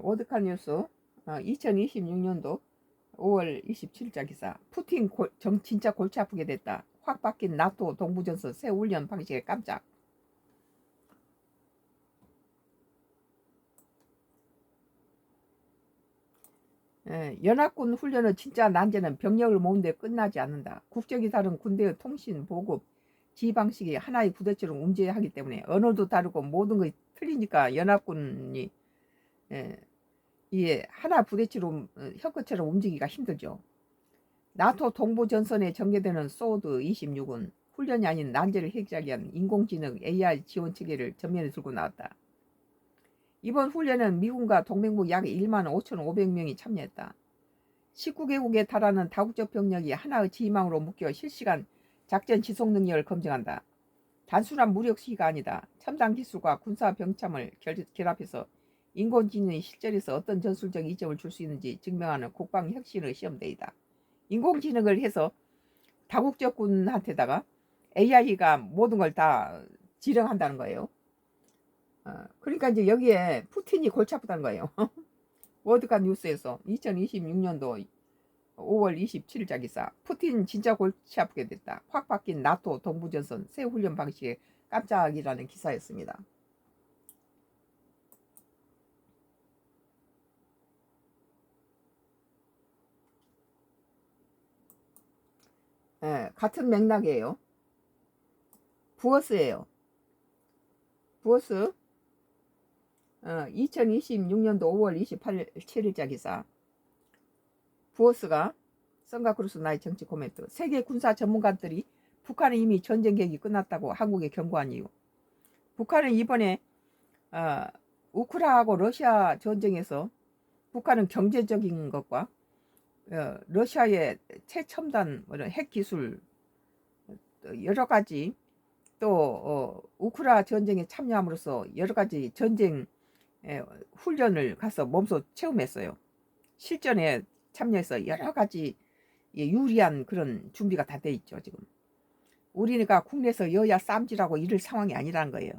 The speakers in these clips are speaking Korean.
오드카 뉴스 2026년도 5월 27일자 기사. 푸틴 진짜 골치 아프게 됐다. 확 바뀐 나토 동부전선 새 훈련 방식에 깜짝. 연합군 훈련은 진짜 난제는 병력을 모으는데 끝나지 않는다. 국적이 다른 군대의 통신, 보급, 지휘 방식이 하나의 부대처럼 움직여야 하기 때문에 언어도 다르고 모든 것이 틀리니까 연합군이 이게 하나 부대처럼 혀끝처럼 움직이기가 힘들죠. 나토 동부전선에 전개되는 소드 26은 훈련이 아닌 난제를 해결하기 위한 인공지능 AI 지원 체계를 전면에 들고 나왔다. 이번 훈련은 미군과 동맹국 약 1만 5,500명이 참여했다. 19개국에 달하는 다국적 병력이 하나의 지휘망으로 묶여 실시간 작전 지속 능력을 검증한다. 단순한 무력 시기가 아니다. 첨단 기술과 군사 병참을 결합해서 인공지능이 실전에서 어떤 전술적 이점을 줄 수 있는지 증명하는 국방 혁신의 시험대이다. 인공지능을 해서 다국적 군한테다가 AI가 모든 걸 다 지령한다는 거예요. 그러니까 이제 여기에 푸틴이 골치 아프다는 거예요. 월드카 뉴스에서 2026년도 5월 27일자 기사. 푸틴 진짜 골치 아프게 됐다. 확 바뀐 나토 동부전선 새 훈련 방식에 깜짝이라는 기사였습니다. 같은 맥락이에요. 부어스예요. 부어스 2026년도 5월 27일자 기사. 부어스가 선가크루스 나의 정치 코멘트. 세계 군사 전문가들이 북한은 이미 전쟁 계획이 끝났다고 한국에 경고한 이유. 북한은 이번에 우크라이나하고 러시아 전쟁에서 북한은 경제적인 것과 러시아의 최첨단 핵 기술 여러 가지 또 우크라이나 전쟁에 참여함으로써 여러 가지 전쟁 훈련을 가서 몸소 체험했어요. 실전에 참여해서 여러 가지 유리한 그런 준비가 다 돼 있죠. 지금 우리가 국내에서 여야 쌈질하고 이럴 상황이 아니라는 거예요.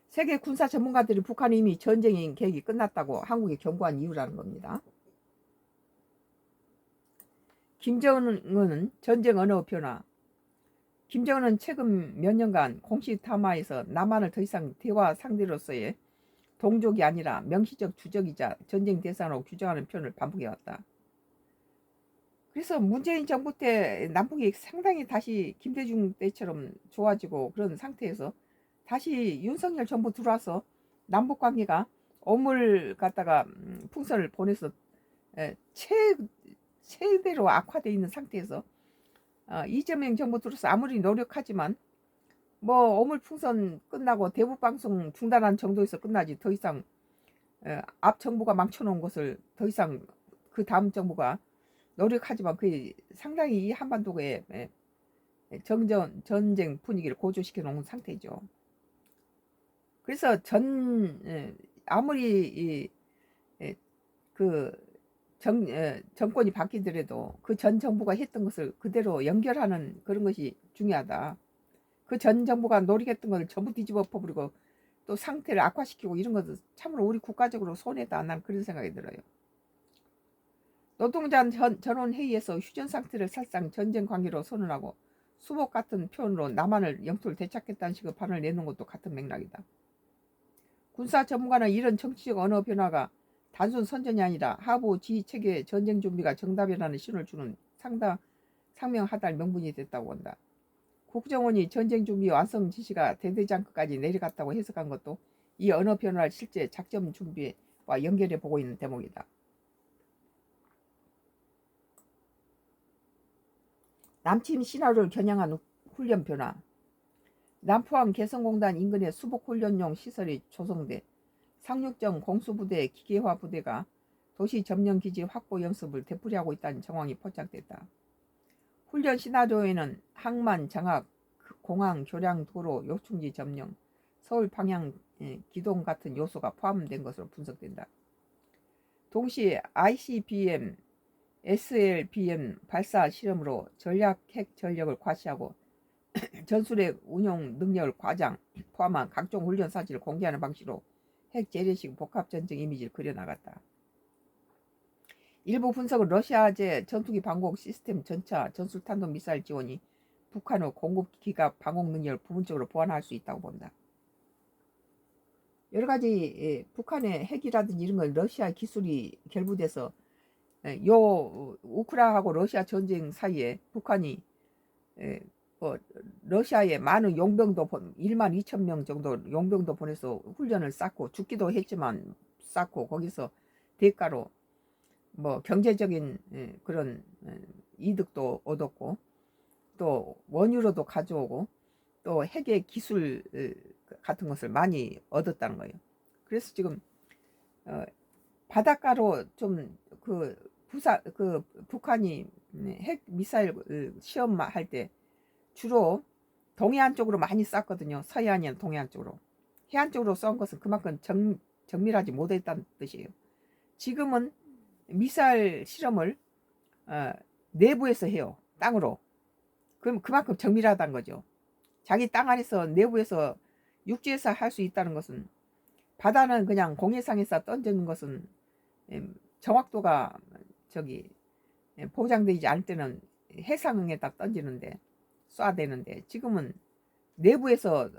세계 군사 전문가들이 북한이 이미 전쟁 계획이 끝났다고 한국에 경고한 이유라는 겁니다. 김정은은 전쟁 언어 변화. 김정은은 최근 몇 년간 공식 담화에서 남한을 더 이상 대화 상대로서의 동족이 아니라 명시적 주적이자 전쟁 대상으로 규정하는 표현을 반복해왔다. 그래서 문재인 정부 때 남북이 상당히 다시 김대중 때처럼 좋아지고 그런 상태에서 다시 윤석열 정부 들어와서 남북 관계가 어물 갖다가 풍선을 보내서 최대로 악화되어 있는 상태에서 이재명 정부 들어서 아무리 노력하지만 뭐 어물풍선 끝나고 대북 방송 중단한 정도에서 끝나지 더 이상 앞 정부가 망쳐놓은 것을 더 이상 그 다음 정부가 노력하지만 그 상당히 이 한반도의 전쟁 분위기를 고조시켜 놓은 상태죠. 그래서 아무리 그 정권이 바뀌더라도 그 전 정부가 했던 것을 그대로 연결하는 그런 것이 중요하다. 그 전 정부가 노력했던 것을 전부 뒤집어 엎어버리고 또 상태를 악화시키고 이런 것은 참으로 우리 국가적으로 손해다. 난 그런 생각이 들어요. 노동자 전원회의에서 휴전 상태를 사실상 전쟁 관계로 선언하고 수복 같은 표현으로 남한을 영토를 되찾겠다는 식의 발언을 내놓은 것도 같은 맥락이다. 군사 전문가는 이런 정치적 언어 변화가 단순 선전이 아니라 하부 지휘 체계의 전쟁 준비가 정답이라는 신호를 주는 상명하달 명분이 됐다고 한다. 국정원이 전쟁 준비 완성 지시가 대대장급까지 내려갔다고 해석한 것도 이 언어 변화를 실제 작전 준비와 연결해 보고 있는 대목이다. 남침 시나리오를 겨냥한 훈련 변화. 남포항 개성공단 인근에 수복훈련용 시설이 조성돼 상륙정 공수부대 기계화 부대가 도시 점령기지 확보 연습을 되풀이하고 있다는 정황이 포착됐다. 훈련 시나리오에는 항만, 장악, 공항, 교량, 도로, 요충지 점령, 서울 방향 기동 같은 요소가 포함된 것으로 분석된다. 동시에 ICBM, SLBM 발사 실험으로 전략 핵 전력을 과시하고 전술핵 운용 능력을 과장 포함한 각종 훈련 사실을 공개하는 방식으로 핵 재래식 복합 전쟁 이미지를 그려나갔다. 일부 분석은 러시아제 전투기 방공 시스템 전차 전술탄도 미사일 지원이 북한의 공급 기갑 방공 능력을 부분적으로 보완할 수 있다고 본다. 여러 가지 북한의 핵이라든지 이런 건 러시아 기술이 결부돼서 요 우크라이나하고 러시아 전쟁 사이에 북한이 뭐 러시아에 많은 용병도 1만 2천 명 정도 용병도 보내서 훈련을 쌓고 죽기도 했지만 쌓고 거기서 대가로 뭐 경제적인 그런 이득도 얻었고 또 원유로도 가져오고 또 핵의 기술 같은 것을 많이 얻었다는 거예요. 그래서 지금 바닷가로 좀 그 북한이 핵 미사일 시험할 때 주로 동해안 쪽으로 많이 쐈거든요. 서해안이나 동해안 쪽으로. 해안 쪽으로 쏜 것은 그만큼 정밀하지 못했다는 뜻이에요. 지금은 미사일 실험을 내부에서 해요. 땅으로. 그럼 그만큼 정밀하다는 거죠. 자기 땅 안에서 내부에서 육지에서 할 수 있다는 것은 바다는 그냥 공해상에서 던지는 것은 정확도가 보장되지 않을 때는 해상에다 던지는데 쏴대는데 지금은 내부에서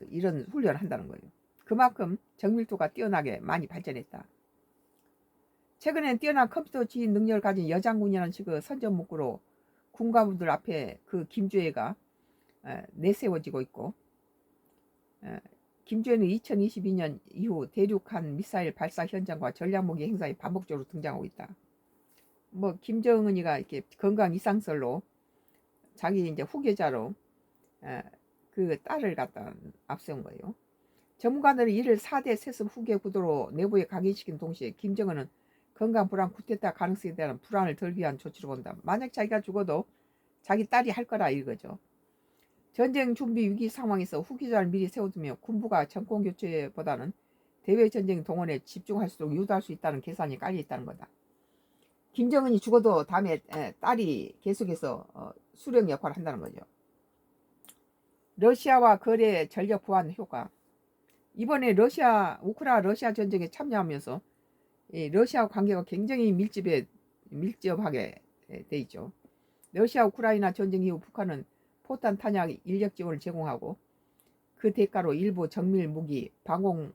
이런 훈련을 한다는 거예요. 그만큼 정밀도가 뛰어나게 많이 발전했다. 최근엔 뛰어난 컴퓨터 지휘 능력을 가진 여장군이라는 식의 선전 문구로 군가부들 앞에 그 김주애가 내세워지고 있고 김주애는 2022년 이후 대륙간 미사일 발사 현장과 전략무기 행사에 반복적으로 등장하고 있다. 뭐 김정은이가 이렇게 건강 이상설로 자기 이제 후계자로 그 딸을 갖다 앞세운 거예요. 전문가들은 이를 4대 세습 후계 구도로 내부에 각인시킨 동시에 김정은은 건강 불안 쿠데타 가능성에 대한 불안을 덜기 위한 조치로 본다. 만약 자기가 죽어도 자기 딸이 할 거라 이거죠. 전쟁 준비 위기 상황에서 후계자를 미리 세워두며 군부가 정권 교체보다는 대외 전쟁 동원에 집중할 수 있도록 유도할 수 있다는 계산이 깔려 있다는 거다. 김정은이 죽어도 다음에 딸이 계속해서 수령 역할을 한다는 거죠. 러시아와 거래 전력 보완 효과. 이번에 우크라이나 러시아 전쟁에 참여하면서 러시아 관계가 굉장히 밀접하게 돼 있죠. 러시아 우크라이나 전쟁 이후 북한은 포탄 탄약 인력 지원을 제공하고 그 대가로 일부 정밀 무기, 방공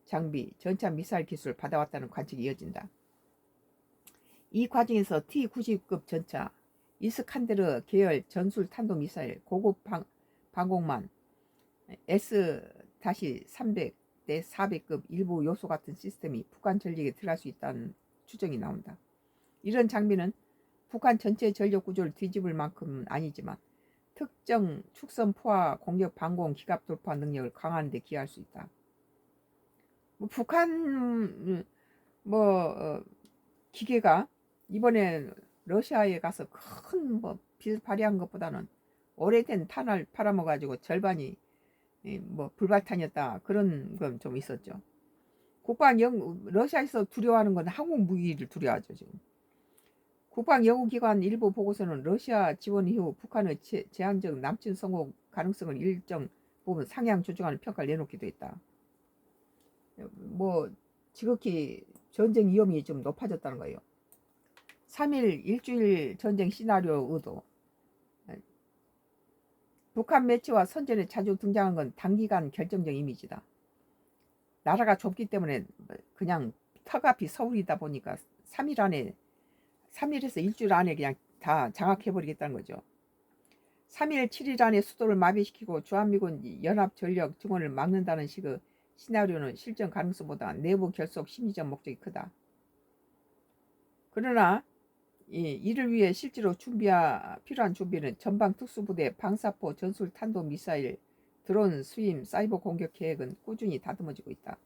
장비, 전차 미사일 기술을 받아왔다는 관측이 이어진다. 이 과정에서 T-90급 전차, 이스칸데르 계열 전술 탄도 미사일, 고급 방공만, S-300 대 400급 일부 요소 같은 시스템이 북한 전력에 들어갈 수 있다는 추정이 나온다. 이런 장비는 북한 전체 전력 구조를 뒤집을 만큼은 아니지만 특정 축선 포화 공격 방공 기갑 돌파 능력을 강화하는 데 기여할 수 있다. 북한 기계가 이번에 러시아에 가서 큰 빛을 발휘한 것보다는 오래된 탄을 팔아먹어가지고 절반이 불발탄이었다. 그런 건 좀 있었죠. 러시아에서 두려워하는 건 항공 무기를 두려워하죠. 지금. 국방연구기관 일부 보고서는 러시아 지원 이후 북한의 제한적 남침 성공 가능성을 일정 부분 상향 조정하는 평가를 내놓기도 했다. 지극히 전쟁 위험이 좀 높아졌다는 거예요. 3일 일주일 전쟁 시나리오 의도. 북한 매체와 선전에 자주 등장한 건 단기간 결정적 이미지다. 나라가 좁기 때문에 그냥 턱앞이 서울이다 보니까 3일에서 일주일 안에 그냥 다 장악해버리겠다는 거죠. 3일, 7일 안에 수도를 마비시키고 주한미군 연합전력 증원을 막는다는 식의 시나리오는 실전 가능성보다 내부 결속 심리적 목적이 크다. 그러나 이를 위해 실제로 필요한 준비는 전방 특수부대, 방사포, 전술 탄도 미사일, 드론 수임, 사이버 공격 계획은 꾸준히 다듬어지고 있다.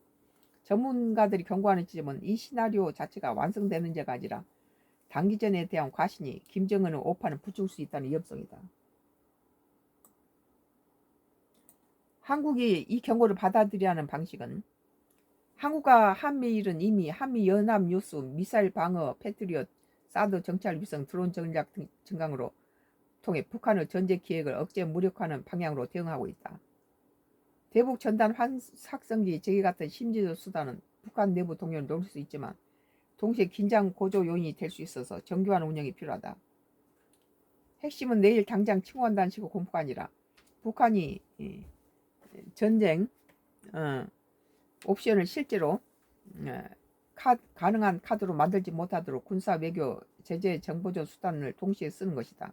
전문가들이 경고하는 지점은 이 시나리오 자체가 완성되는지가 아니라 단기전에 대한 과신이 김정은의 오판을 부추길 수 있다는 위험성이다. 한국이 이 경고를 받아들여야 하는 방식은 한국과 한미일은 이미 한미연합뉴스, 미사일 방어, 패트리엇, 사드 정찰 위성, 드론 전략 등 증강으로 통해 북한의 전제 기획을 억제 무력화하는 방향으로 대응하고 있다. 대북 전단 확성기 제기 같은 심지어 수단은 북한 내부 동료를 노릴 수 있지만 동시에 긴장 고조 요인이 될 수 있어서 정교한 운영이 필요하다. 핵심은 내일 당장 침공한다는 식의 공포가 아니라 북한이 전쟁 옵션을 실제로 가능한 카드로 만들지 못하도록 군사, 외교, 제재, 정보전 수단을 동시에 쓰는 것이다.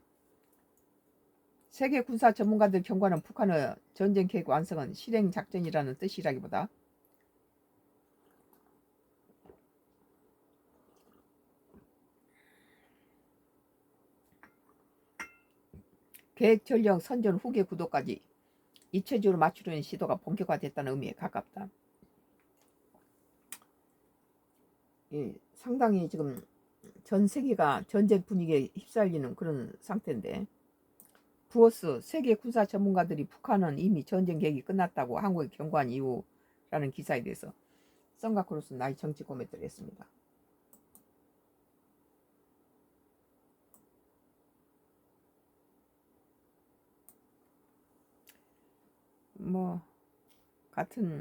세계 군사 전문가들 경고하는 북한의 전쟁 계획 완성은 실행 작전이라는 뜻이라기보다 계획 전력 선전 후계 구도까지 입체적으로 맞추려는 시도가 본격화됐다는 의미에 가깝다. 상당히 지금 전 세계가 전쟁 분위기에 휩쓸리는 그런 상태인데, 부어스 세계 군사 전문가들이 북한은 이미 전쟁 계획이 끝났다고 한국에 경고한 이유라는 기사에 대해서 썬가크로스 나의 정치 코멘트를 했습니다. 뭐 같은